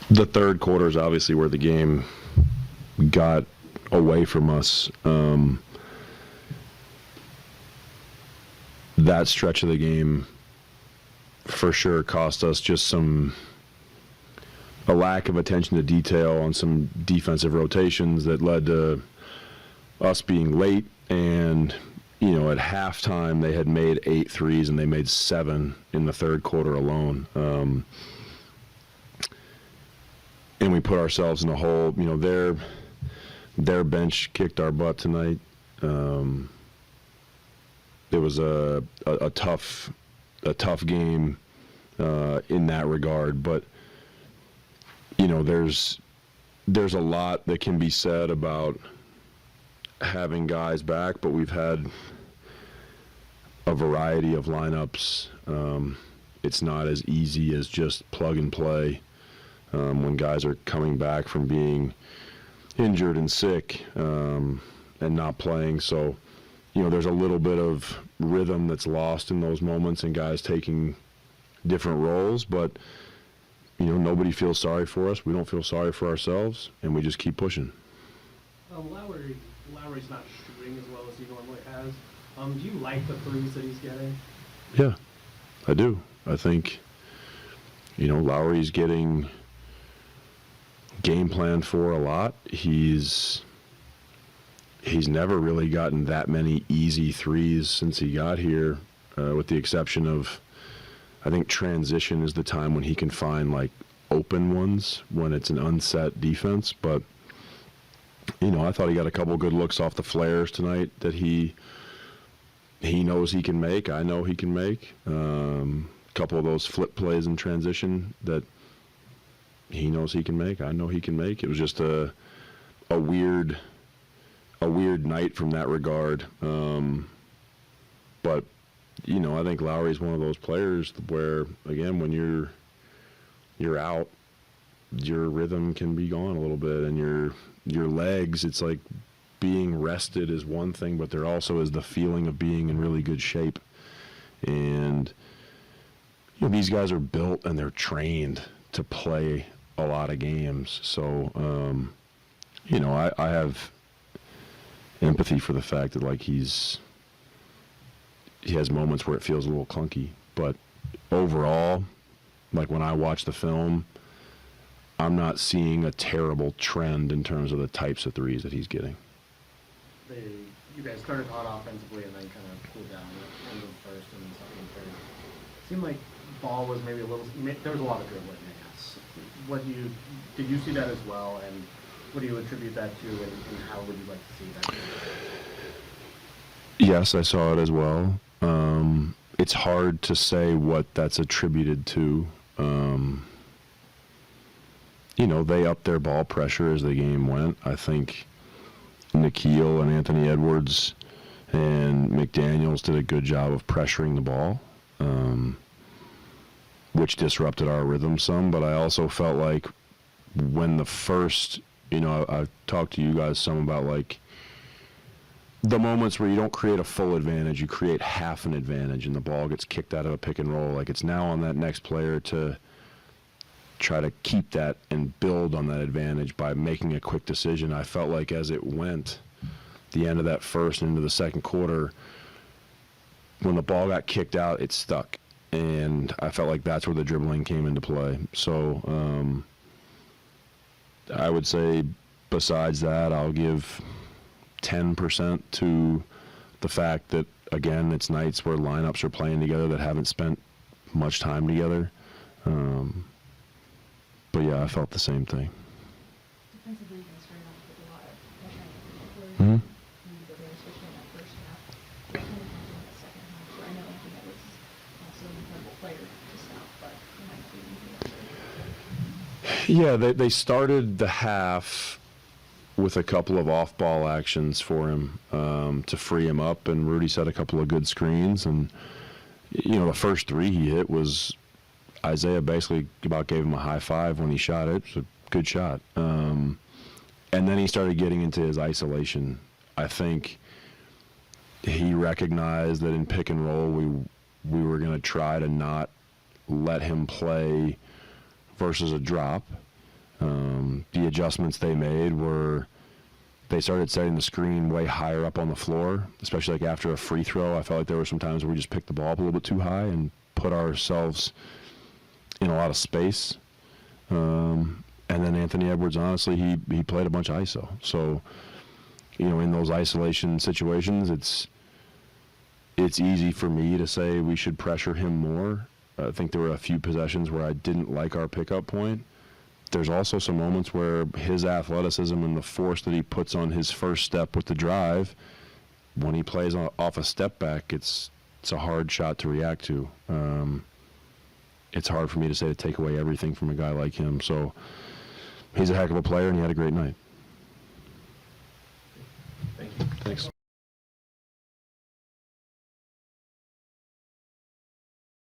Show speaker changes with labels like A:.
A: The third quarter is obviously where the game got away from us. That stretch of the game for sure cost us just a lack of attention to detail on some defensive rotations that led to us being late. And, at halftime, they had made 8 threes and they made 7 in the third quarter alone. And we put ourselves in a hole. Their bench kicked our butt tonight. It was a tough game in that regard. But there's a lot that can be said about having guys back, but we've had a variety of lineups. It's not as easy as just plug and play when guys are coming back from being injured and sick and not playing. So, there's a little bit of rhythm that's lost in those moments and guys taking different roles, but nobody feels sorry for us. We don't feel sorry for ourselves, and we just keep pushing.
B: Lowry's not shooting as well as he normally has. Do you like the threes that he's getting?
A: Yeah, I do. I think, Lowry's getting game planned for a lot. He's never really gotten that many easy threes since he got here, with the exception of, I think transition is the time when he can find open ones when it's an unset defense. But I thought he got a couple good looks off the flares tonight that he knows he can make. I know he can make. A couple of those flip plays in transition that he knows he can make. I know he can make. It was just a weird night from that regard. But I think Lowry's one of those players where, again, when you're out, your rhythm can be gone a little bit, and your legs, it's like being rested is one thing, but there also is the feeling of being in really good shape. And these guys are built and they're trained to play a lot of games. So I have empathy for the fact that he has moments where it feels a little clunky, but overall, when I watch the film, I'm not seeing a terrible trend in terms of the types of threes that he's getting.
B: You guys started hot offensively and then kind of cooled down at the end of the first and the second and third. It seemed like ball was maybe there was a lot of dribbling, I guess. Did you see that as well, and what do you attribute that to, and how would you like to see that?
A: Yes, I saw it as well. It's hard to say what that's attributed to. They upped their ball pressure as the game went. I think Nikhil and Anthony Edwards and McDaniels did a good job of pressuring the ball, which disrupted our rhythm some. But I also felt like when the first, I've talked to you guys some about the moments where you don't create a full advantage, you create half an advantage, and the ball gets kicked out of a pick and roll. It's now on that next player to try to keep that and build on that advantage by making a quick decision. I felt like as it went, the end of that first and into the second quarter, when the ball got kicked out, it stuck. And I felt like that's where the dribbling came into play. So I would say besides that, I'll give 10% to the fact that, again, it's nights where lineups are playing together that haven't spent much time together. But yeah, I felt the same thing.
C: Defensively, you guys started off with a lot of pressure on the
A: Mm-hmm.
C: especially in that first half. What kind of happened in the second half? So I know Anthony Edwards is also an incredible player to stop, but it might be easier.
A: Yeah, they started the half with a couple of off-ball actions for him to free him up, and Rudy set a couple of good screens. And the first three he hit was Isaiah basically about gave him a high five when he shot it. It was a good shot. And then he started getting into his isolation. I think he recognized that in pick and roll we were going to try to not let him play versus a drop. The adjustments they made were they started setting the screen way higher up on the floor, especially like after a free throw. I felt like there were some times where we just picked the ball up a little bit too high and put ourselves in a lot of space. And then Anthony Edwards, honestly, he played a bunch of ISO. So, you know, in those isolation situations, it's easy for me to say we should pressure him more. I think there were a few possessions where I didn't like our pickup point. There's also some moments where his athleticism and the force that he puts on his first step with the drive, when he plays off a step back, it's a hard shot to react to. It's hard for me to say to take away everything from a guy like him. So he's a heck of a player, and he had a great night.